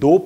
2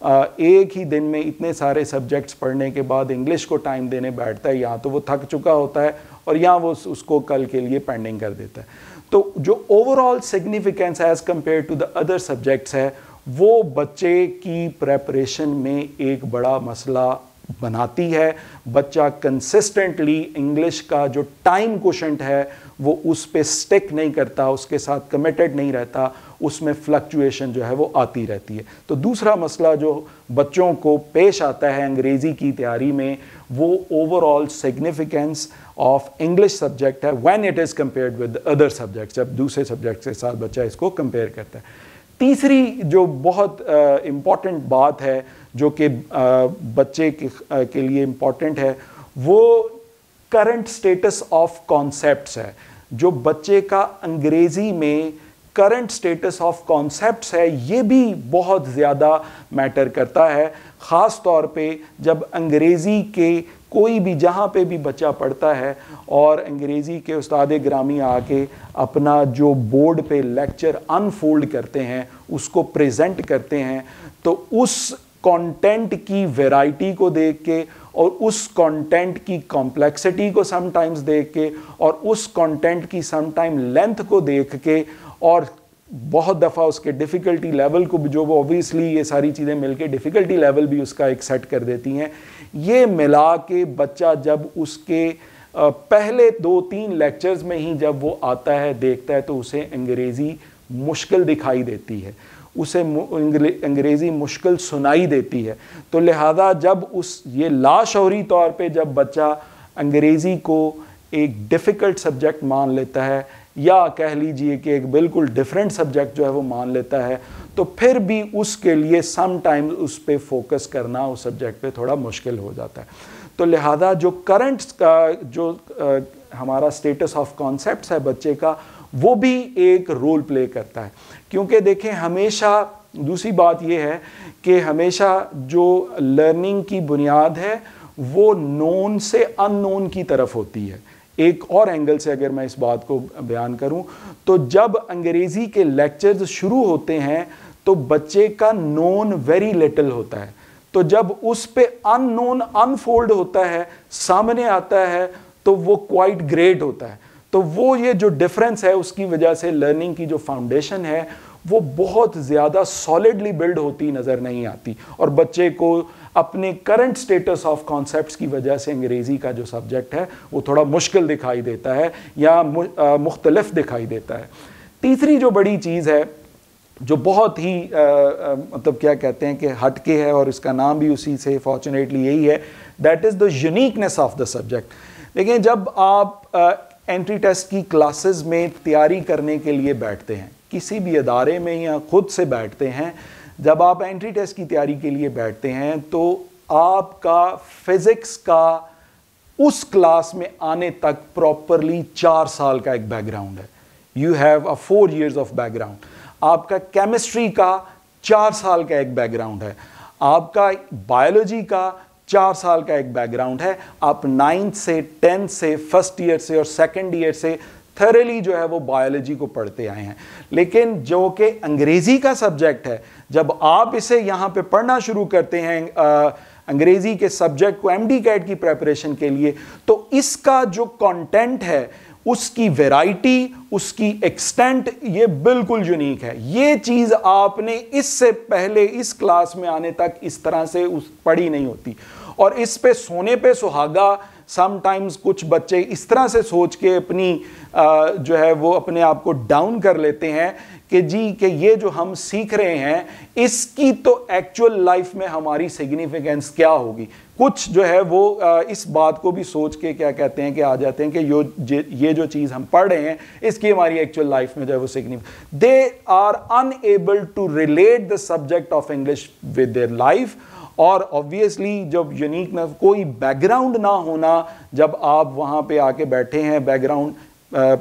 ایک ہی دن میں اتنے سارے سبجیکٹس پڑھنے کے بعد انگلش کو ٹائم دینے بیٹھتا ہے، یہاں تو وہ تھک چکا ہوتا ہے اور یہاں وہ اس کو کل کے لیے پینڈنگ کر دیتا ہے. تو جو overall significance is compare to the other subjects ہے وہ بچے کی پریپریشن میں ایک بڑا مسئلہ بناتی ہے. بچہ کنسسٹنٹلی انگلش کا جو ٹائم کوشنٹ ہے وہ اس پہ سٹک نہیں کرتا، اس کے ساتھ کمیٹڈ نہیں رہتا، اس میں فلکچویشن جو ہے وہ آتی رہتی ہے. تو دوسرا مسئلہ جو بچوں کو پیش آتا ہے انگریزی کی تیاری میں وہ overall significance of English subject ہے when it is compared with other subjects, جب دوسرے سبجیکٹ کے ساتھ بچہ اس کو کمپیئر کرتا ہے. تیسری جو بہت امپورٹنٹ بات ہے جو کہ بچے کے لیے امپورٹنٹ ہے وہ کرنٹ سٹیٹس آف کانسیپٹس ہے. جو بچے کا انگریزی میں کرنٹ سٹیٹس آف کانسیپٹس ہے یہ بھی بہت زیادہ میٹر کرتا ہے، خاص طور پہ جب انگریزی کے کوئی بھی جہاں پہ بھی بچہ پڑھتا ہے اور انگریزی کے استاد گرامی آ کے اپنا جو بورڈ پہ لیکچر انفولڈ کرتے ہیں اس کو پریزنٹ کرتے ہیں تو اس کانٹینٹ کی ویرائٹی کو دیکھ کے اور اس کانٹینٹ کی کمپلیکسٹی کو سم ٹائمز دیکھ کے اور اس کانٹینٹ کی سم ٹائم لینتھ کو دیکھ کے اور بہت دفعہ اس کے ڈیفیکلٹی لیول کو بھی، جو وہ اوبویسلی یہ ساری چیزیں مل کے ڈیفیکلٹی لیول بھی اس کا ایک سیٹ کر دیتی ہیں، یہ ملا کے بچہ جب اس کے پہلے 2-3 لیکچرز میں ہی جب وہ آتا ہے دیکھتا ہے تو اسے انگریزی مشکل دکھائی دیتی ہے، اسے انگریزی مشکل سنائی دیتی ہے. تو لہذا جب یہ لاشعوری طور پہ جب بچہ انگریزی کو ایک ڈیفیکلٹ سبجیکٹ مان لیتا ہے یا کہہ لیجئے کہ ایک بالکل ڈیفرنٹ سبجیکٹ جو ہے وہ مان لیتا ہے تو پھر بھی اس کے لیے سم ٹائم اس پہ فوکس کرنا اس سبجیکٹ پہ تھوڑا مشکل ہو جاتا ہے. تو لہذا جو کرنٹ کا جو ہمارا سٹیٹس آف کانسیپٹس ہے بچے کا وہ بھی ایک رول پلے کرتا ہے. کیونکہ دیکھیں ہمیشہ دوسری بات یہ ہے کہ ہمیشہ جو لرننگ کی بنیاد ہے وہ نون سے ان نون کی طرف ہوتی ہے. ایک اور اینگل سے اگر میں اس بات کو بیان کروں تو جب انگریزی کے لیکچرز شروع ہوتے ہیں تو بچے کا نون ویری لٹل ہوتا ہے، تو جب اس پہ ان نون انفولڈ ہوتا ہے سامنے آتا ہے تو وہ کوائٹ گریٹ ہوتا ہے. تو وہ یہ جو ڈفرینس ہے اس کی وجہ سے لرننگ کی جو فاؤنڈیشن ہے وہ بہت زیادہ سالڈلی بلڈ ہوتی نظر نہیں آتی اور بچے کو اپنے کرنٹ سٹیٹس آف کانسیپٹس کی وجہ سے انگریزی کا جو سبجیکٹ ہے وہ تھوڑا مشکل دکھائی دیتا ہے یا مختلف دکھائی دیتا ہے. تیسری جو بڑی چیز ہے جو بہت ہی مطلب کیا کہتے ہیں کہ ہٹ کے ہے اور اس کا نام بھی اسی سے فارچونیٹلی یہی ہے، that is the uniqueness of the subject. دیکھیں جب آپ انٹری ٹیسٹ کی کلاسز میں تیاری کرنے کے لیے بیٹھتے ہیں کسی بھی ادارے میں یا خود سے بیٹھتے ہیں، جب آپ انٹری ٹیسٹ کی تیاری کے لیے بیٹھتے ہیں تو آپ کا فزکس کا اس کلاس میں آنے تک پراپرلی 4 سال کا ایک بیک گراؤنڈ ہے. You have 4 years of back ground. آپ کا کیمسٹری کا 4 سال کا ایک بیک گراؤنڈ ہے. آپ کا بایولوجی کا 4 سال کا ایک بیک گراؤنڈ ہے. آپ 9th سے 10th سے فرسٹ ایئر سے اور سیکنڈ ایئر سے تھرلی جو ہے وہ بایولوجی کو پڑھتے آئے ہیں. لیکن جو کہ انگریزی کا سبجیکٹ ہے جب آپ اسے یہاں پہ پڑھنا شروع کرتے ہیں انگریزی کے سبجیکٹ کو MD CAT کی پریپریشن کے لیے تو اس کا جو کانٹینٹ ہے اس کی ویرائٹی اس کی ایکسٹینٹ یہ بالکل یونیک ہے. یہ چیز آپ نے اس سے پہلے اس کلاس میں آنے تک اس طرح سے پڑھی نہیں ہوتی اور اس پہ سونے پہ سہاگا سم ٹائمز کچھ بچے اس طرح سے سوچ کے اپنی جو ہے وہ اپنے آپ کو ڈاؤن کر لیتے ہیں کہ جی کہ یہ جو ہم سیکھ رہے ہیں اس کی تو ایکچوئل لائف میں ہماری سگنیفیکنس کیا ہوگی. کچھ جو ہے وہ اس بات کو بھی سوچ کے کیا کہتے ہیں کہ آ جاتے ہیں کہ یہ جو چیز ہم پڑھ رہے ہیں اس کی ہماری ایکچوئل لائف میں جو ہے وہ significance they are enable to relate the subject of English with their life. اور obviously جب یونیک نہ کوئی بیک گراؤنڈ نہ ہونا جب آپ وہاں پہ آ کے بیٹھے ہیں بیک گراؤنڈ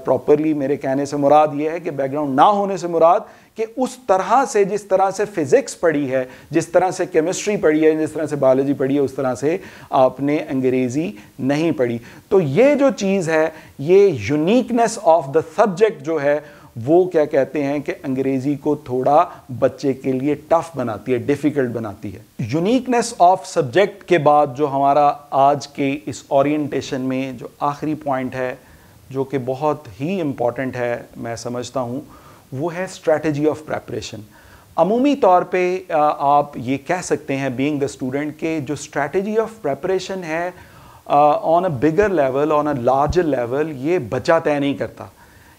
پراپرلی میرے کہنے سے مراد یہ ہے کہ بیک گراؤنڈ نہ ہونے سے مراد کہ اس طرح سے جس طرح سے فزکس پڑھی ہے جس طرح سے کیمسٹری پڑھی ہے جس طرح سے بایولوجی پڑھی ہے اس طرح سے آپ نے انگریزی نہیں پڑھی. تو یہ جو چیز ہے یہ یونیکنیس آف دا سبجیکٹ جو ہے وہ کیا کہتے ہیں کہ انگریزی کو تھوڑا بچے کے لیے ٹف بناتی ہے, ڈیفیکلٹ بناتی ہے. یونیکنیس آف سبجیکٹ کے بعد جو ہمارا آج کے اس اورینٹیشن میں جو آخری پوائنٹ ہے, جو کہ بہت ہی امپورٹنٹ ہے میں سمجھتا ہوں, وہ ہے اسٹریٹجی آف پریپریشن. عمومی طور پہ آپ یہ کہہ سکتے ہیں بینگ دا اسٹوڈنٹ کہ جو اسٹریٹجی آف پریپریشن ہے on a bigger level, on a larger level, یہ بچہ طے نہیں کرتا.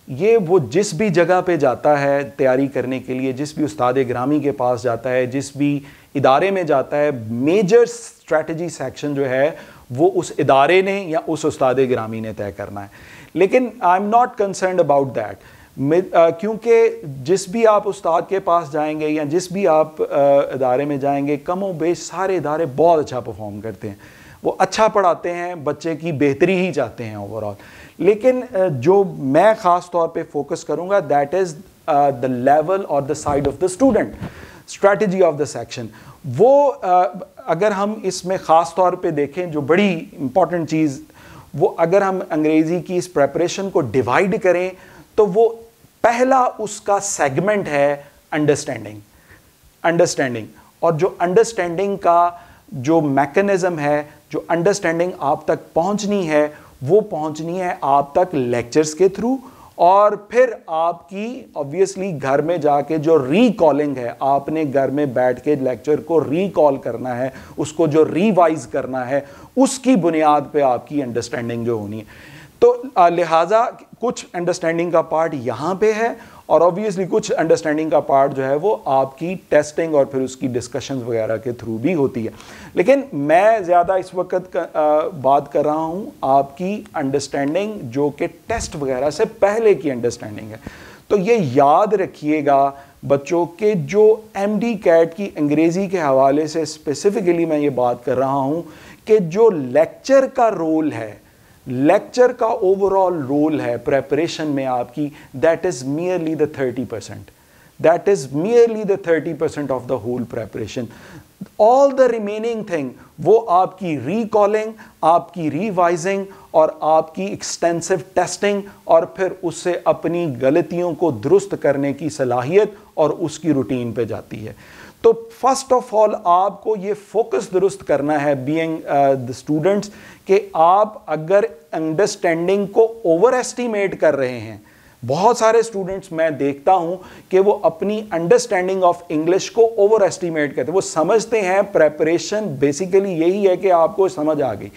یہ وہ جس بھی جگہ پہ جاتا ہے تیاری کرنے کے لیے, جس بھی استاد گرامی کے پاس جاتا ہے, جس بھی ادارے میں جاتا ہے, میجر اسٹریٹجی سیکشن جو ہے وہ اس ادارے نے یا اس استاد گرامی نے طے کرنا ہے. لیکن I am not concerned about that, کیونکہ جس بھی آپ استاد کے پاس جائیں گے یا جس بھی آپ ادارے میں جائیں گے, کم و بیش سارے ادارے بہت اچھا پرفارم کرتے ہیں, وہ اچھا پڑھاتے ہیں, بچے کی بہتری ہی چاہتے ہیں اوور آل. لیکن جو میں خاص طور پہ فوکس کروں گا, دیٹ از دا لیول اور the side of the student, strategy of the section. وہ اگر ہم اس میں خاص طور پہ دیکھیں جو بڑی امپورٹنٹ چیز, وہ اگر ہم انگریزی کی اس پریپریشن کو ڈیوائڈ کریں تو وہ پہلا اس کا سیگمنٹ ہے انڈرسٹینڈنگ. اور جو انڈرسٹینڈنگ کا جو میکنزم ہے, جو انڈرسٹینڈنگ آپ تک پہنچنی ہے, وہ پہنچنی ہے آپ تک لیکچرز کے تھرو, اور پھر آپ کی آبویسلی گھر میں جا کے جو ریکالنگ ہے, آپ نے گھر میں بیٹھ کے لیکچر کو ریکال کرنا ہے, اس کو جو ریوائز کرنا ہے, اس کی بنیاد پہ آپ کی انڈرسٹینڈنگ جو ہونی ہے. تو لہٰذا کچھ انڈرسٹینڈنگ کا پارٹ یہاں پہ ہے, اور آبویسلی کچھ انڈرسٹینڈنگ کا پارٹ جو ہے وہ آپ کی ٹیسٹنگ اور پھر اس کی ڈسکشنز وغیرہ کے تھرو بھی ہوتی ہے. لیکن میں زیادہ اس وقت بات کر رہا ہوں آپ کی انڈرسٹینڈنگ جو کہ ٹیسٹ وغیرہ سے پہلے کی انڈرسٹینڈنگ ہے. تو یہ یاد رکھیے گا بچوں کے جو ایم ڈی کیٹ کی انگریزی کے حوالے سے اسپیسیفکلی میں یہ بات کر رہا ہوں کہ جو لیکچر کا رول ہے, لیکچر کا اوور آل رول ہے پریپریشن میں آپ کی, that is merely the 30%. That is merely the 30% of the whole preparation. All the remaining thing وہ آپ کی ریکالنگ, آپ کی ریوائزنگ اور آپ کی ایکسٹینسو ٹیسٹنگ, اور پھر اس سے اپنی غلطیوں کو درست کرنے کی صلاحیت اور اس کی روٹین پہ جاتی ہے. تو فرسٹ آف آل آپ کو یہ فوکس درست کرنا ہے بینگ دا اسٹوڈنٹس کہ آپ اگر انڈرسٹینڈنگ کو اوور ایسٹیمیٹ کر رہے ہیں, بہت سارے اسٹوڈنٹس میں دیکھتا ہوں کہ وہ اپنی انڈرسٹینڈنگ آف انگلش کو اوور ایسٹیمیٹ کرتے ہیں. وہ سمجھتے ہیں پریپریشن بیسیکلی یہی ہے کہ آپ کو سمجھ آ گئی,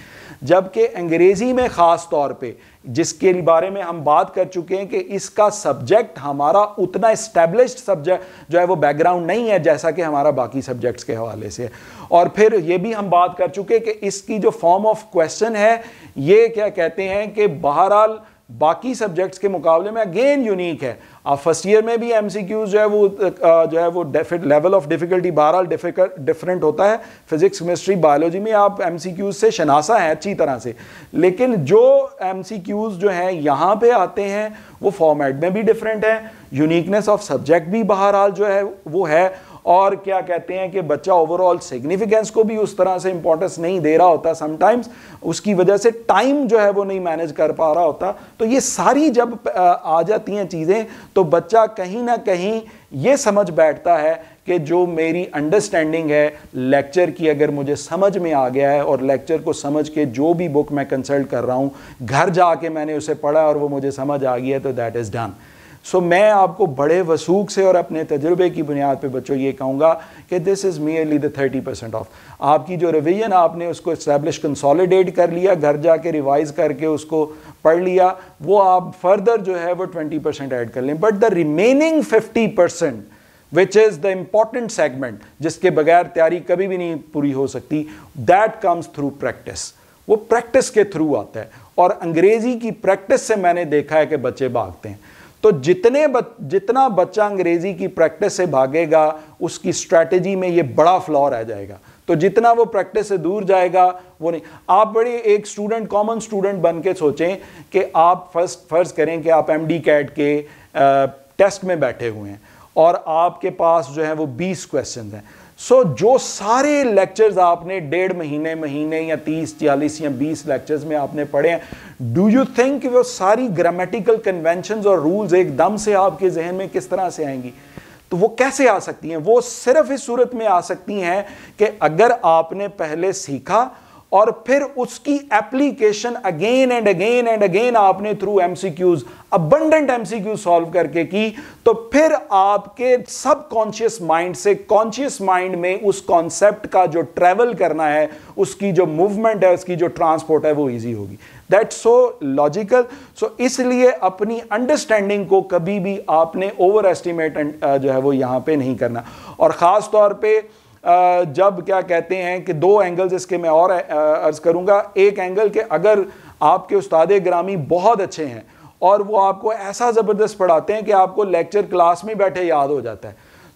جبکہ انگریزی میں خاص طور پہ جس کے بارے میں ہم بات کر چکے ہیں کہ اس کا سبجیکٹ ہمارا اتنا اسٹیبلشڈ سبجیکٹ جو ہے وہ بیک گراؤنڈ نہیں ہے جیسا کہ ہمارا باقی سبجیکٹس کے حوالے سے. اور پھر یہ بھی ہم بات کر چکے کہ اس کی جو فارم آف کویسچن ہے یہ کیا کہتے ہیں کہ بہرحال باقی سبجیکٹس کے مقابلے میں اگین یونیک ہے. آپ فرسٹ ایئر میں بھی ایم سی کیوز جو ہے وہ لیول آف ڈیفیکلٹی بہرحال ڈفرینٹ ہوتا ہے. فزکس, کیمسٹری, بایولوجی میں آپ ایم سی کیوز سے شناسا ہیں اچھی طرح سے, لیکن جو ایم سی کیوز جو ہیں یہاں پہ آتے ہیں وہ فارمیٹ میں بھی ڈفرینٹ ہے. یونیکنیس آف سبجیکٹ بھی بہرحال جو ہے وہ ہے, اور کیا کہتے ہیں کہ بچہ اوور آل سگنیفیکینس کو بھی اس طرح سے امپورٹنس نہیں دے رہا ہوتا سم ٹائمز, اس کی وجہ سے ٹائم جو ہے وہ نہیں مینیج کر پا رہا ہوتا. تو یہ ساری جب آ جاتی ہیں چیزیں تو بچہ کہیں نہ کہیں یہ سمجھ بیٹھتا ہے کہ جو میری انڈرسٹینڈنگ ہے لیکچر کی اگر مجھے سمجھ میں آ گیا ہے, اور لیکچر کو سمجھ کے جو بھی بک میں کنسلٹ کر رہا ہوں گھر جا کے میں نے اسے پڑھا اور وہ مجھے سمجھ آ گیا ہے, تو دیٹ از ڈن. سو میں آپ کو بڑے وثوق سے اور اپنے تجربے کی بنیاد پہ بچوں یہ کہوں گا کہ دس از میئرلی دا 30% آف آپ کی جو ریویژن آپ نے اس کو اسٹیبلش کنسالیڈیٹ کر لیا, گھر جا کے ریوائز کر کے اس کو پڑھ لیا, وہ آپ فردر جو ہے وہ 20% ایڈ کر لیں. But the remaining 50% which is the important segment جس کے بغیر تیاری کبھی بھی نہیں پوری ہو سکتی, that comes through practice. وہ پریکٹس کے تھرو آتا ہے, اور انگریزی کی پریکٹس سے میں نے دیکھا ہے کہ بچے بھاگتے ہیں. تو جتنا بچہ انگریزی کی پریکٹس سے بھاگے گا اس کی اسٹریٹجی میں یہ بڑا فلا رہ جائے گا. تو جتنا وہ پریکٹس سے دور جائے گا وہ نہیں. آپ بڑے ایک اسٹوڈنٹ, کامن اسٹوڈنٹ بن کے سوچیں کہ آپ فرض کریں کہ آپ ایم ڈی کیٹ کے ٹیسٹ میں بیٹھے ہوئے ہیں اور آپ کے پاس جو ہے وہ 20 کویسچنز ہیں. سو جو سارے لیکچرز آپ نے 1.5 مہینے یا 30 40 یا 20 لیکچرز میں آپ نے پڑھے ہیں, ڈو یو تھنک کہ وہ ساری گرامیٹیکل کنونشنز اور رولز ایک دم سے آپ کے ذہن میں کس طرح سے آئیں گی؟ تو وہ کیسے آ سکتی ہیں؟ وہ صرف اس صورت میں آ سکتی ہیں کہ اگر آپ نے پہلے سیکھا اور پھر اس کی ایپلیکیشن اگین اینڈ اگین آپ نے through M C Qs, abundant M C Qs solve کر کے کی, تو پھر آپ کے سب کانشیس مائنڈ سے کانشیس مائنڈ میں اس کانسیپٹ کا جو ٹریول کرنا ہے, اس کی جو موومنٹ ہے, اس کی جو ٹرانسپورٹ ہے, وہ ایزی ہوگی. That so logical. سو اس لیے اپنی انڈرسٹینڈنگ کو کبھی بھی آپ نے اوور ایسٹیمیٹ جو ہے وہ یہاں پہ نہیں کرنا. اور خاص طور پہ جب کیا کہتے ہیں کہ 2 اینگلز اس کے میں اور عرض کروں گا. ایک اینگل کہ اگر آپ کے استاد گرامی بہت اچھے ہیں اور وہ آپ کو ایسا زبردست پڑھاتے ہیں کہ آپ کو لیکچر کلاس میں بیٹھے یاد ہو جاتا ہے,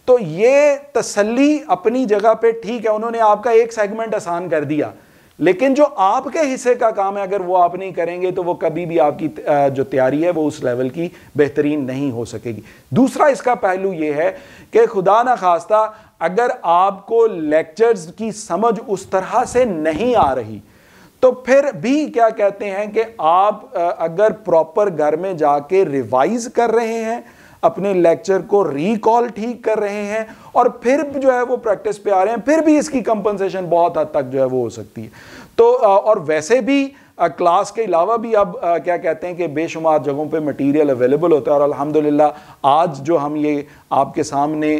تو یہ تسلی اپنی جگہ پہ ٹھیک ہے, انہوں نے آپ کا ایک سیگمنٹ آسان کر دیا, لیکن جو آپ کے حصے کا کام ہے اگر وہ آپ نہیں کریں گے تو وہ کبھی بھی آپ کی جو تیاری ہے وہ اس لیول کی بہترین نہیں ہو سکے گی. دوسرا اس کا پہلو یہ ہے کہ خدا نہ خواستہ اگر آپ کو لیکچرز کی سمجھ اس طرح سے نہیں آ رہی تو پھر بھی کیا کہتے ہیں کہ آپ اگر پراپر گھر میں جا کے ریوائز کر رہے ہیں, اپنے لیکچر کو ریکال ٹھیک کر رہے ہیں اور پھر جو ہے وہ پریکٹس پہ آ رہے ہیں, پھر بھی اس کی کمپنسیشن بہت حد تک جو ہے وہ ہو سکتی ہے. تو اور ویسے بھی کلاس کے علاوہ بھی اب کیا کہتے ہیں کہ بے شمار جگہوں پہ مٹیریل اویلیبل ہوتا ہے, اور الحمدللہ آج جو ہم یہ آپ کے سامنے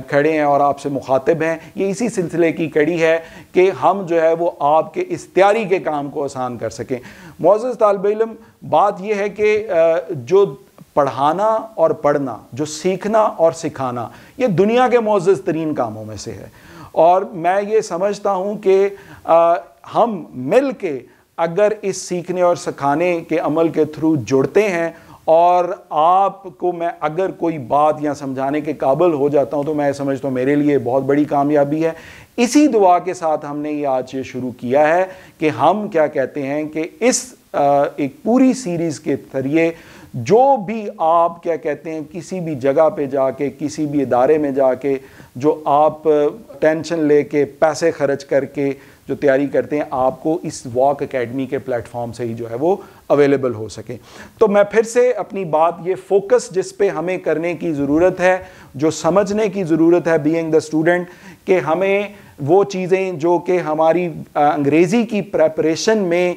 کھڑے ہیں اور آپ سے مخاطب ہیں, یہ اسی سلسلے کی کڑی ہے کہ ہم جو ہے وہ آپ کے اس تیاری کے کام کو آسان کر سکیں. معزز طالب علم, بات یہ ہے کہ جو پڑھانا اور پڑھنا, جو سیکھنا اور سکھانا, یہ دنیا کے معزز ترین کاموں میں سے ہے, اور میں یہ سمجھتا ہوں کہ ہم مل کے اگر اس سیکھنے اور سکھانے کے عمل کے تھرو جڑتے ہیں اور آپ کو میں اگر کوئی بات یا سمجھانے کے قابل ہو جاتا ہوں تو میں سمجھتا ہوں میرے لیے بہت بڑی کامیابی ہے. اسی دعا کے ساتھ ہم نے یہ آج یہ شروع کیا ہے کہ ہم کیا کہتے ہیں کہ اس ایک پوری سیریز کے ذریعے جو بھی آپ کیا کہتے ہیں کسی بھی جگہ پہ جا کے, کسی بھی ادارے میں جا کے جو آپ ٹینشن لے کے پیسے خرچ کر کے جو تیاری کرتے ہیں, آپ کو اس واک اکیڈمی کے پلیٹ فارم سے ہی جو ہے وہ اویلیبل ہو سکے. تو میں پھر سے اپنی بات, یہ فوکس جس پہ ہمیں کرنے کی ضرورت ہے, جو سمجھنے کی ضرورت ہے بینگ دا اسٹوڈنٹ, کہ ہمیں وہ چیزیں جو کہ ہماری انگریزی کی پریپریشن میں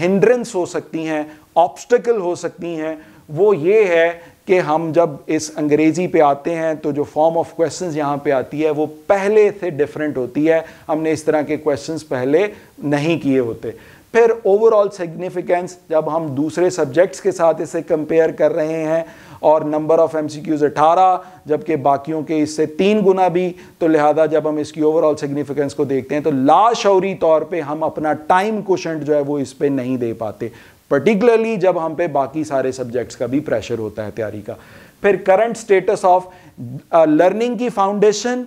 ہنڈرنس ہو سکتی ہیں, آبسٹیکل ہو سکتی ہیں, وہ یہ ہے کہ ہم جب اس انگریزی پہ آتے ہیں تو جو فارم آف کویسچنز یہاں پہ آتی ہے وہ پہلے سے ڈیفرنٹ ہوتی ہے. ہم نے اس طرح کے کویسچنز پہلے نہیں کیے ہوتے. پھر اوور آل سگنیفیکینس جب ہم دوسرے سبجیکٹس کے ساتھ اسے کمپیئر کر رہے ہیں, اور number of M C Qs 18 جبکہ باقیوں کے اس سے 3 گنا بھی, تو لہذا جب ہم اس کی اوور آل سگنیفیکینس کو دیکھتے ہیں تو لاشعوری طور پہ ہم اپنا ٹائم کوشنٹ جو ہے وہ اس پہ نہیں دے پاتے, پرٹیکولرلی جب ہم پہ باقی سارے سبجیکٹس کا بھی پریشر ہوتا ہے تیاری کا. پھر کرنٹ سٹیٹس آف لرننگ کی فاؤنڈیشن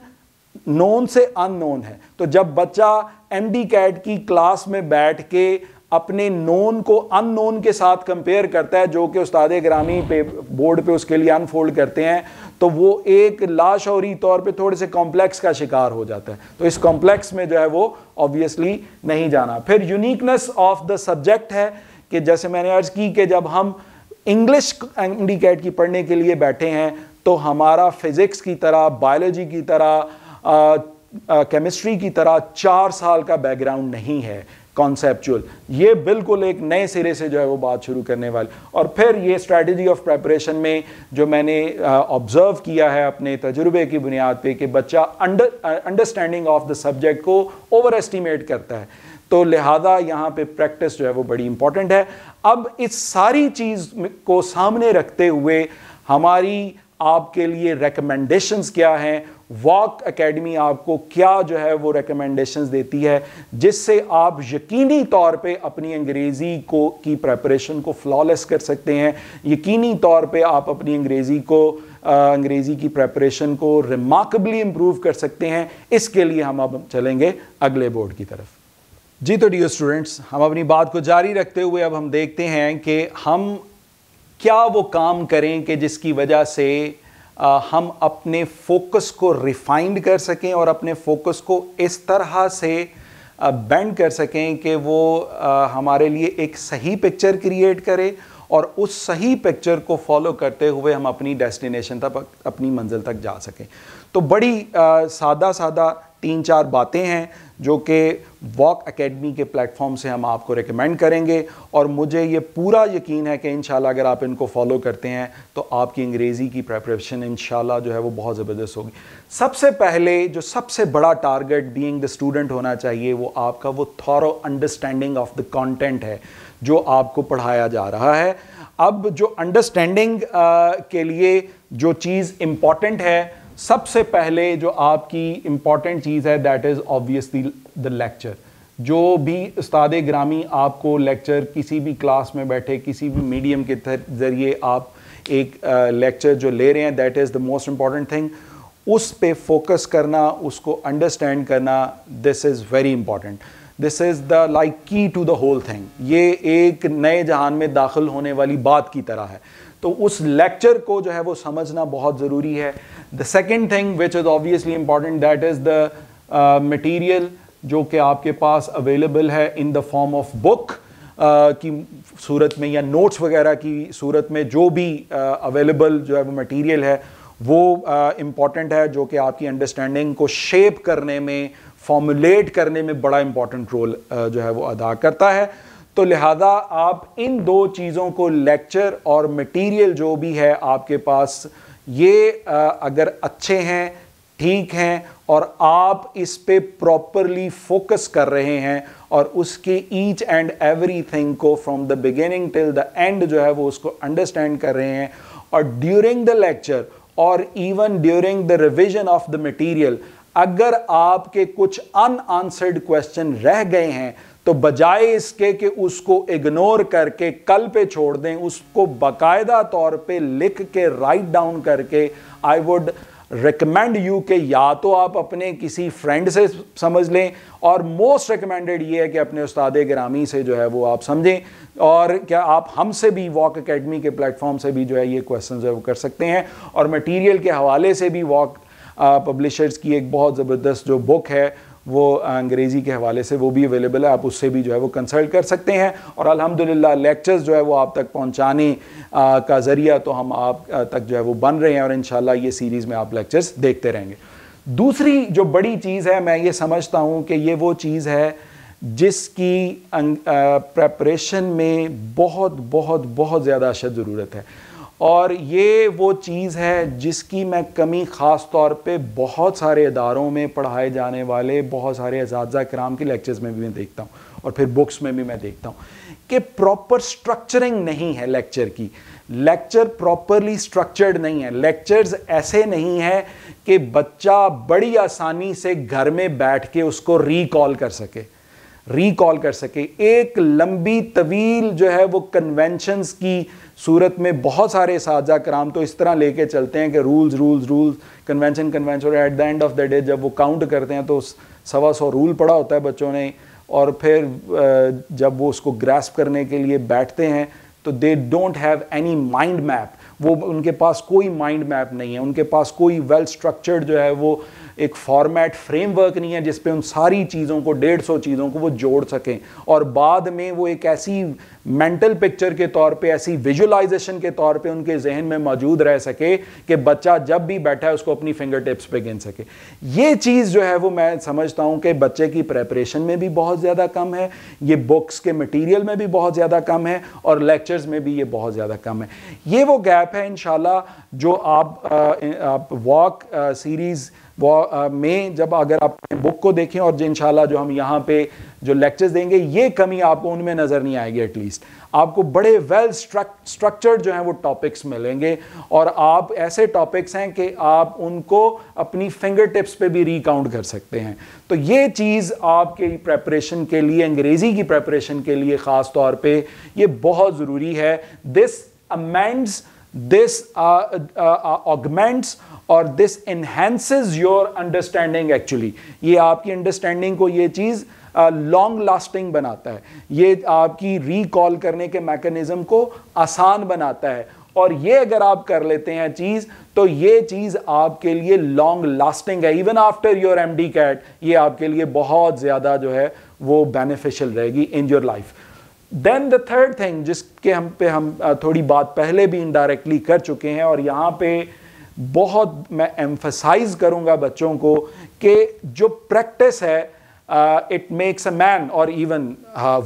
نون سے ان نون ہے, تو جب بچہ ایم ڈی کیٹ کی کلاس میں بیٹھ کے اپنے نون کو ان نون کے ساتھ کمپیئر کرتا ہے جو کہ استاد گرامی پہ بورڈ پہ اس کے لیے انفولڈ کرتے ہیں, تو وہ ایک لاشعوری طور پہ تھوڑے سے کمپلیکس کا شکار ہو جاتا ہے. تو اس کمپلیکس میں جو ہے وہ آبویسلی نہیں جانا. پھر یونیکنس آف دا سبجیکٹ ہے کہ جیسے میں نے عرض کی کہ جب ہم انگلش ایم ڈی کیٹ کی پڑھنے کے لیے بیٹھے ہیں تو ہمارا فزکس کی طرح, بایولوجی کی طرح, کیمسٹری کی طرح 4 سال کا بیک گراؤنڈ نہیں ہے کانسیپچول. یہ بالکل ایک نئے سرے سے جو ہے وہ بات شروع کرنے والی. اور پھر یہ اسٹریٹجی آف پریپریشن میں جو میں نے آبزرو کیا ہے اپنے تجربے کی بنیاد پہ کہ بچہ انڈرسٹینڈنگ آف دا سبجیکٹ کو اوور ایسٹیمیٹ کرتا ہے, تو لہذا یہاں پہ پریکٹس جو ہے وہ بڑی امپورٹنٹ ہے. اب اس ساری چیز کو سامنے رکھتے ہوئے ہماری آپ کے لیے ریکمنڈیشنز کیا ہیں, واک اکیڈمی آپ کو کیا جو ہے وہ ریکمنڈیشنز دیتی ہے جس سے آپ یقینی طور پہ اپنی انگریزی کی پریپریشن کو فلالیس کر سکتے ہیں, یقینی طور پہ آپ اپنی انگریزی کی پریپریشن کو ریمارکبلی امپروو کر سکتے ہیں. اس کے لیے ہم اب چلیں گے اگلے بورڈ کی طرف. جی تو ڈیئر اسٹوڈنٹس, ہم اپنی بات کو جاری رکھتے ہوئے اب ہم دیکھتے ہیں کہ ہم کیا وہ کام کریں کہ جس کی وجہ سے ہم اپنے فوکس کو ریفائنڈ کر سکیں اور اپنے فوکس کو اس طرح سے بینڈ کر سکیں کہ وہ ہمارے لیے ایک صحیح پکچر کریٹ کرے اور اس صحیح پکچر کو فالو کرتے ہوئے ہم اپنی ڈیسٹینیشن تک اپنی منزل تک جا سکیں. تو بڑی سادہ 3-4 باتیں ہیں جو کہ واک اکیڈمی کے پلیٹ فارم سے ہم آپ کو ریکمینڈ کریں گے, اور مجھے یہ پورا یقین ہے کہ انشاءاللہ اگر آپ ان کو فالو کرتے ہیں تو آپ کی انگریزی کی پریپریشن انشاءاللہ جو ہے وہ بہت زبردست ہوگی. سب سے پہلے جو سب سے بڑا ٹارگٹ بینگ دا اسٹوڈنٹ ہونا چاہیے وہ آپ کا وہ thorough understanding of the content ہے جو آپ کو پڑھایا جا رہا ہے. اب جو انڈرسٹینڈنگ کے لیے جو چیز امپورٹنٹ ہے, سب سے پہلے جو آپ کی امپورٹنٹ چیز ہے that is obviously the lecture. جو بھی استاد گرامی آپ کو لیکچر کسی بھی کلاس میں بیٹھے کسی بھی میڈیم کے ذریعے آپ ایک لیکچر جو لے رہے ہیں that is the most important thing. اس پہ فوکس کرنا, اس کو انڈرسٹینڈ کرنا, this is very important. This is the like key to the whole thing. یہ ایک نئے جہان میں داخل ہونے والی بات کی طرح ہے. تو اس لیکچر کو جو ہے وہ سمجھنا بہت ضروری ہے. The second thing which is obviously important that is the material جو کہ آپ کے پاس اویلیبل ہے ان دا فارم آف بک کی صورت میں یا نوٹس وغیرہ کی صورت میں. جو بھی اویلیبل جو ہے وہ مٹیریل ہے وہ امپورٹنٹ ہے, جو کہ آپ کی انڈرسٹینڈنگ کو شیپ کرنے میں, فارمولیٹ کرنے میں بڑا امپورٹنٹ رول جو ہے وہ ادا کرتا ہے. تو لہذا آپ ان 2 چیزوں کو, لیکچر اور مٹیریل جو بھی ہے آپ کے پاس, یہ اگر اچھے ہیں, ٹھیک ہیں, اور آپ اس پہ پراپرلی فوکس کر رہے ہیں اور اس کی ایچ اینڈ ایوری تھنگ کو from the beginning till the and جو ہے وہ اس کو انڈرسٹینڈ کر رہے ہیں, اور ڈیورنگ دا لیکچر اور even during the revision of the material اگر آپ کے کچھ ان آنسرڈ کویسچن رہ گئے ہیں تو بجائے اس کے کہ اس کو اگنور کر کے کل پہ چھوڑ دیں, اس کو باقاعدہ طور پہ لکھ کے رائٹ ڈاؤن کر کے آئی وڈ ریکمینڈ یو کہ یا تو آپ اپنے کسی فرینڈ سے سمجھ لیں, اور موسٹ ریکمینڈڈ یہ ہے کہ اپنے استاد گرامی سے جو ہے وہ آپ سمجھیں, اور کیا آپ ہم سے بھی واک اکیڈمی کے پلیٹ فارم سے بھی جو ہے یہ کویسچن جو ہے وہ کر سکتے ہیں. اور مٹیریل کے حوالے سے بھی واک پبلشرز کی ایک بہت زبردست جو بک ہے وہ انگریزی کے حوالے سے وہ بھی اویلیبل ہے, آپ اس سے بھی جو ہے وہ کنسلٹ کر سکتے ہیں. اور الحمدللہ لیکچرز جو ہے وہ آپ تک پہنچانے کا ذریعہ تو ہم آپ تک جو ہے وہ بن رہے ہیں, اور انشاءاللہ یہ سیریز میں آپ لیکچرز دیکھتے رہیں گے. دوسری جو بڑی چیز ہے, میں یہ سمجھتا ہوں کہ یہ وہ چیز ہے جس کی پریپریشن میں بہت بہت بہت زیادہ اشد ضرورت ہے, اور یہ وہ چیز ہے جس کی میں کمی خاص طور پہ بہت سارے اداروں میں پڑھائے جانے والے بہت سارے اساتذہ کرام کے لیکچرز میں بھی میں دیکھتا ہوں, اور پھر بکس میں بھی میں دیکھتا ہوں کہ پراپر سٹرکچرنگ نہیں ہے لیکچر کی. لیکچر پراپرلی سٹرکچرڈ نہیں ہے. لیکچرز ایسے نہیں ہے کہ بچہ بڑی آسانی سے گھر میں بیٹھ کے اس کو ریکال کر سکے. ایک لمبی طویل جو ہے وہ کنونشنز کی صورت میں بہت سارے اساتذہ کرام تو اس طرح لے کے چلتے ہیں کہ رولز کنونشن, اور at the end of the day جب وہ کاؤنٹ کرتے ہیں تو 100 رول پڑھا ہوتا ہے بچوں نے, اور پھر جب وہ اس کو گراسپ کرنے کے لیے بیٹھتے ہیں تو they don't have any mind map. وہ ان کے پاس کوئی مائنڈ میپ نہیں ہے, ان کے پاس کوئی ویل سٹرکچرڈ جو ہے وہ ایک فارمیٹ فریم ورک نہیں ہے جس پہ ان ساری چیزوں کو 150 چیزوں کو وہ جوڑ سکیں, اور بعد میں وہ ایک ایسی مینٹل پکچر کے طور پہ, ایسی ویژولائزیشن کے طور پہ ان کے ذہن میں موجود رہ سکے کہ بچہ جب بھی بیٹھا ہے اس کو اپنی فنگر ٹپس پہ گن سکے. یہ چیز جو ہے وہ میں سمجھتا ہوں کہ بچے کی پریپریشن میں بھی بہت زیادہ کم ہے, یہ بکس کے مٹیریل میں بھی بہت زیادہ کم ہے, اور لیکچرز میں بھی یہ بہت زیادہ کم ہے. یہ وہ گیپ ہے انشاءاللہ جو آپ واک سیریز میں جب اگر آپ بک کو دیکھیں اور انشاءاللہ جو ہم یہاں پہ جو لیکچرز دیں گے یہ کمی آپ کو ان میں نظر نہیں آئے گی. ایٹ لیسٹ آپ کو بڑے ویل سٹرکچرڈ جو ہیں وہ ٹاپکس ملیں گے, اور آپ ایسے ٹاپکس ہیں کہ آپ ان کو اپنی فنگر ٹپس پہ بھی ریکاؤنٹ کر سکتے ہیں. تو یہ چیز آپ کی پریپریشن کے لیے, انگریزی کی پریپریشن کے لیے خاص طور پہ یہ بہت ضروری ہے. دس امینڈز, دس آگمنٹس اور دس انہینسز یور انڈرسٹینڈنگ. ایکچولی یہ آپ کی انڈرسٹینڈنگ کو یہ چیز لانگ لاسٹنگ بناتا ہے, یہ آپ کی ریکال کرنے کے میکنزم کو آسان بناتا ہے, اور یہ اگر آپ کر لیتے ہیں چیز تو یہ چیز آپ کے لیے لانگ لاسٹنگ ہے. Even after your MD CAT یہ آپ کے لیے بہت زیادہ جو ہے وہ بینیفیشل رہے گی in your life. Then the third thing جس کے ہم تھوڑی بات پہلے بھی انڈائریکٹلی کر چکے ہیں اور یہاں پہ بہت میں ایمفسائز کروں گا بچوں کو کہ جو پریکٹس ہے اٹ میکس اے مین اور ایون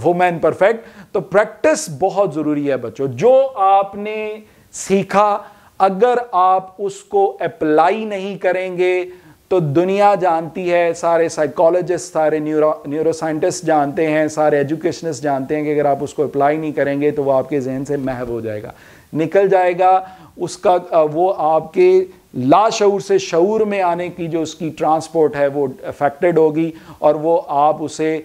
وومین پرفیکٹ. تو پریکٹس بہت ضروری ہے بچوں. جو آپ نے سیکھا اگر آپ اس کو اپلائی نہیں کریں گے تو دنیا جانتی ہے, سارے سائیکالوجسٹ, سارے نیورو سائنٹسٹ جانتے ہیں, سارے ایجوکیشنسٹ جانتے ہیں کہ اگر آپ اس کو اپلائی نہیں کریں گے تو وہ آپ کے ذہن سے محو ہو جائے گا, نکل جائے گا. اس کا وہ آپ کے لاشعور سے شعور میں آنے کی جو اس کی ٹرانسپورٹ ہے وہ افیکٹڈ ہوگی اور وہ آپ اسے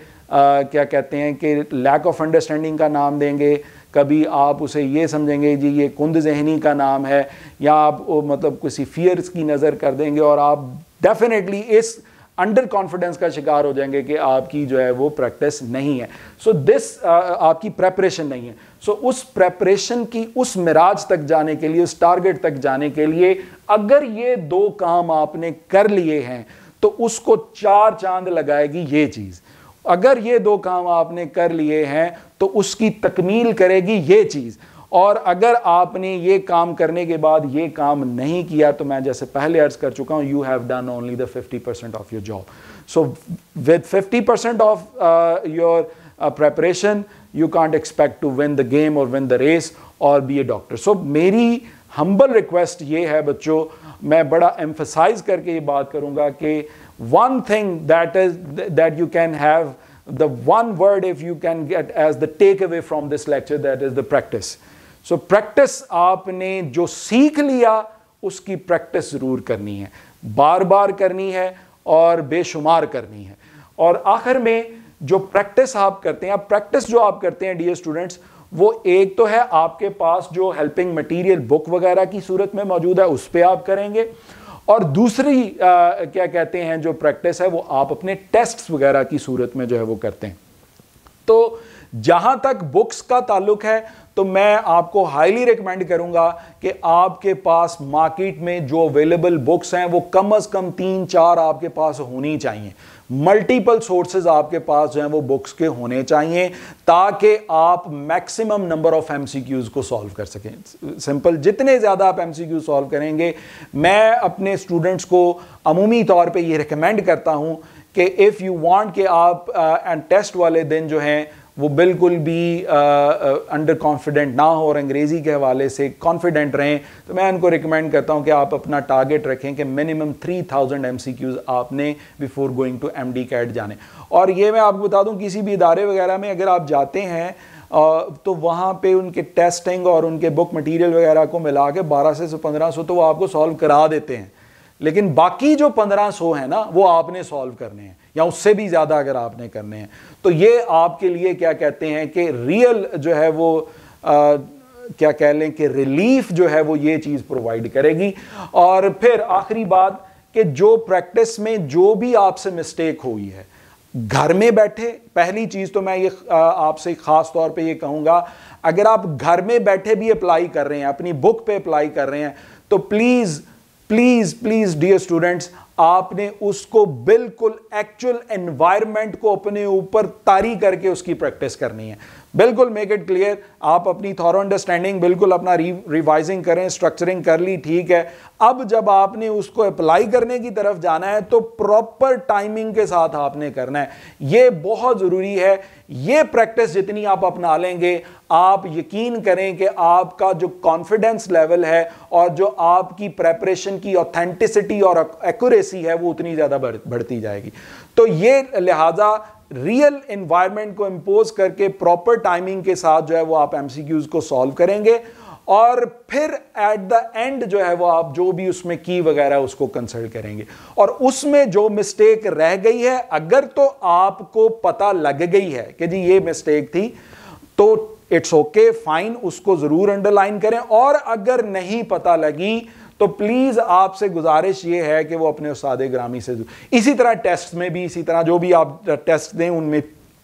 کیا کہتے ہیں کہ لیک آف انڈرسٹینڈنگ کا نام دیں گے, کبھی آپ اسے یہ سمجھیں گے جی یہ کند ذہنی کا نام ہے, یا آپ مطلب کسی فیئرز کی نظر کر دیں گے اور آپ ڈیفینیٹلی اس انڈر کانفیڈنس کا شکار ہو جائیں گے کہ آپ کی جو ہے وہ پریکٹس نہیں ہے. سو دس آپ کی پریپریشن نہیں ہے. سو اس پریپریشن کی اس معراج تک جانے کے لیے, اس ٹارگٹ تک جانے کے لیے اگر یہ دو کام آپ نے کر لیے ہیں تو اس کو 4 چاند لگائے گی یہ چیز. اگر یہ دو کام آپ نے کر لیے ہیں تو اس کی تکمیل کرے گی یہ چیز. اور اگر آپ نے یہ کام کرنے کے بعد یہ کام نہیں کیا تو میں جیسے پہلے عرض کر چکا ہوں, you have done only the 50% of your job. So with 50% of your preparation you can't expect to win the game or win the race or be a doctor. So میری humble request یہ ہے بچوں, میں بڑا emphasize کر کے یہ بات کروں گا کہ one thing that you can have, the one word if you can get as the takeaway from this lecture, that is the practice. So practice آپ نے جو سیکھ لیا اس کی پریکٹس ضرور کرنی ہے, بار بار کرنی ہے اور بے شمار کرنی ہے. اور آخر میں جو پریکٹس آپ کرتے ہیں, پریکٹس جو آپ کرتے ہیں ڈیئر اسٹوڈنٹس, وہ ایک تو ہے آپ کے پاس جو ہیلپنگ مٹیریل بک وغیرہ کی صورت میں موجود ہے اس پہ آپ کریں گے, اور دوسری کیا کہتے ہیں جو پریکٹس ہے وہ آپ اپنے ٹیسٹس وغیرہ کی صورت میں جو ہے وہ کرتے ہیں. تو جہاں تک بکس کا تعلق ہے تو میں آپ کو ہائیلی ریکمینڈ کروں گا کہ آپ کے پاس مارکیٹ میں جو اویلیبل بکس ہیں وہ کم از کم 3-4 آپ کے پاس ہونی چاہیے. ملٹیپل سورسز آپ کے پاس جو ہیں وہ بکس کے ہونے چاہیے تاکہ آپ میکسیمم نمبر آف MCQs کو سالو کر سکیں. سمپل, جتنے زیادہ آپ MCQ سالو کریں گے, میں اپنے اسٹوڈنٹس کو عمومی طور پہ یہ ریکمینڈ کرتا ہوں کہ اف یو وانٹ کہ آپ ٹیسٹ والے دن جو ہیں وہ بالکل بھی انڈر کانفیڈنٹ نہ ہو اور انگریزی کے حوالے سے کانفیڈنٹ رہیں, تو میں ان کو ریکمینڈ کرتا ہوں کہ آپ اپنا ٹارگٹ رکھیں کہ منیمم 3000 MCQs آپ نے before going to MD CAT جانے. اور یہ میں آپ کو بتا دوں کسی بھی ادارے وغیرہ میں اگر آپ جاتے ہیں تو وہاں پہ ان کے ٹیسٹنگ اور ان کے بک مٹیریل وغیرہ کو ملا کے 1200 سے 1500 تو وہ آپ کو سالو کرا دیتے ہیں, لیکن باقی جو 1500 ہیں نا وہ آپ نے سالو کرنے ہیں یا اس سے بھی زیادہ اگر آپ نے کرنے ہیں. تو یہ آپ کے لیے کیا کہتے ہیں کہ ریئل جو ہے وہ کیا کہہ لیں کہ ریلیف جو ہے وہ یہ چیز پرووائڈ کرے گی. اور پھر آخری بات کہ جو پریکٹس میں جو بھی آپ سے مسٹیک ہوئی ہے گھر میں بیٹھے, پہلی چیز تو میں یہ آپ سے خاص طور پہ یہ کہوں گا, اگر آپ گھر میں بیٹھے بھی اپلائی کر رہے ہیں, اپنی بک پہ اپلائی کر رہے ہیں, تو please please please dear students آپ نے اس کو بالکل ایکچوئل انوائرمنٹ کو اپنے اوپر طاری کر کے اس کی پریکٹس کرنی ہے. بالکل میک اٹ کلیئر, آپ اپنی تھورو انڈرسٹینڈنگ بالکل اپنا ریوائزنگ کریں, اسٹرکچرنگ کر لی, ٹھیک ہے. اب جب آپ نے اس کو اپلائی کرنے کی طرف جانا ہے تو پراپر ٹائمنگ کے ساتھ آپ نے کرنا ہے. یہ بہت ضروری ہے. یہ پریکٹس جتنی آپ اپنا لیں گے, آپ یقین کریں کہ آپ کا جو کانفیڈنس لیول ہے اور جو آپ کی پریپریشن کی اوتھینٹسٹی اور ایکوریسی ہے وہ اتنی زیادہ بڑھتی جائے گی. تو یہ لہٰذا ریئل انوائرمنٹ کو امپوز کر کے پراپر ٹائمنگ کے ساتھ جو ہے وہ آپ MCQs کو سالو کریں گے, اور پھر ایٹ دا اینڈ جو ہے وہ آپ جو بھی اس میں کی وغیرہ اس کو کنسلٹ کریں گے. اور اس میں جو مسٹیک رہ گئی ہے اگر تو آپ کو پتہ لگ گئی ہے کہ جی یہ مسٹیک تھی تو اٹس اوکے, فائن, اس کو ضرور انڈر لائن کریں. اور اگر نہیں پتہ لگی تو پلیز آپ سے گزارش یہ ہے کہ وہ اپنے استاد گرامی سے اسی طرح ٹیسٹ میں بھی اسی طرح جو بھی آپ ٹیسٹ دیں ان میں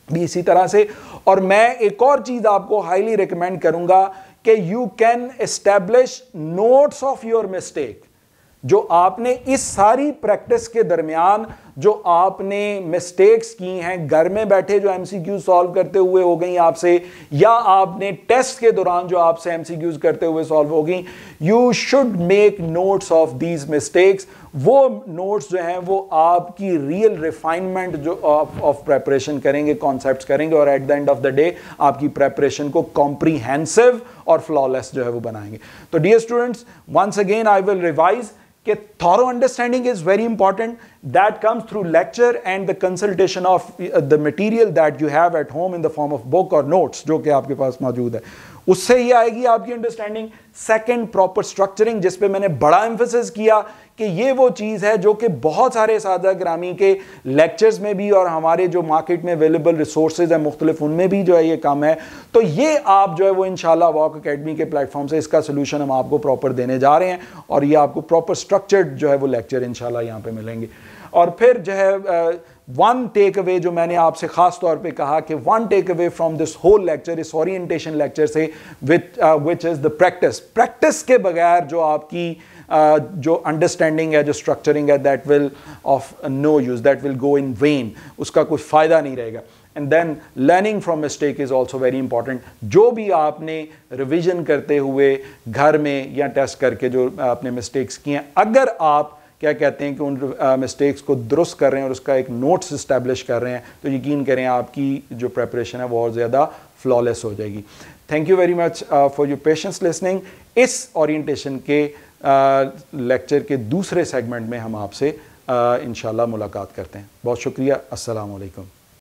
بھی اسی طرح سے. اور میں ایک اور چیز آپ کو ہائیلی ریکمینڈ کروں گا کہ you can establish notes of your mistake. جو آپ نے اس ساری پریکٹس کے درمیان جو آپ نے مسٹیکس کی ہیں گھر میں بیٹھے جو ایم سی کیو سالو کرتے ہوئے ہو گئیں آپ سے, یا آپ نے ٹیسٹ کے دوران جو آپ سے ایم سی کیوز کرتے ہوئے سالو ہو گئیں, you should make notes of these mistakes. وہ نوٹس جو ہیں وہ آپ کی ریئل ریفائنمنٹ جو آف پریپریشن کریں گے, کانسیپٹس کریں گے, اور at the end of the day آپ کی پریپریشن کو کمپریہنسو اور فلالیس جو ہے وہ بنائیں گے. تو dear students, once again I will revise کہ thorough understanding is very important. That comes through lecture and the consultation of the material that you have at home in the form of book or notes جو کہ آپ کے پاس موجود ہے. اس سے ہی آئے گی آپ کی انڈرسٹینڈنگ. سیکنڈ, پراپر اسٹرکچرنگ, جس پہ میں نے بڑا ایمفسس کیا کہ یہ وہ چیز ہے جو کہ بہت سارے اساتذہ گرامی کے لیکچرز میں بھی اور ہمارے جو مارکیٹ میں اویلیبل ریسورسز ہیں مختلف ان میں بھی جو ہے یہ کم ہے. تو یہ آپ جو ہے وہ انشاءاللہ واک اکیڈمی کے پلیٹ فارم سے اس کا سلوشن ہم آپ کو پراپر دینے جا رہے ہیں, اور یہ آپ کو پراپر اسٹرکچرڈ جو ہے وہ لیکچر انشاءاللہ یہاں پہ ملیں گے. اور پھر جو ہے ون ٹیک اوے جو میں نے آپ سے خاص طور پہ کہا کہ one takeaway from this whole lecture, اس اورینٹیشن لیکچر سے, which is the practice. Practice کے بغیر جو آپ کی جو انڈرسٹینڈنگ ہے, جو اسٹرکچرنگ ہے, that will of no use, that will go in vain, اس کا کوئی فائدہ نہیں رہے گا. And then learning from mistake is also very important. جو بھی آپ نے ریویژن کرتے ہوئے گھر میں یا ٹیسٹ کر کے جو آپ نے مسٹیکس کی ہیں, اگر آپ کیا کہتے ہیں کہ ان مسٹیکس کو درست کر رہے ہیں اور اس کا ایک نوٹس اسٹیبلش کر رہے ہیں, تو یقین کریں آپ کی جو پریپریشن ہے وہ اور زیادہ فلالیس ہو جائے گی. Thank you very much for your patience listening. اس اورینٹیشن کے لیکچر کے دوسرے سیگمنٹ میں ہم آپ سے انشاءاللہ ملاقات کرتے ہیں. بہت شکریہ. السلام علیکم.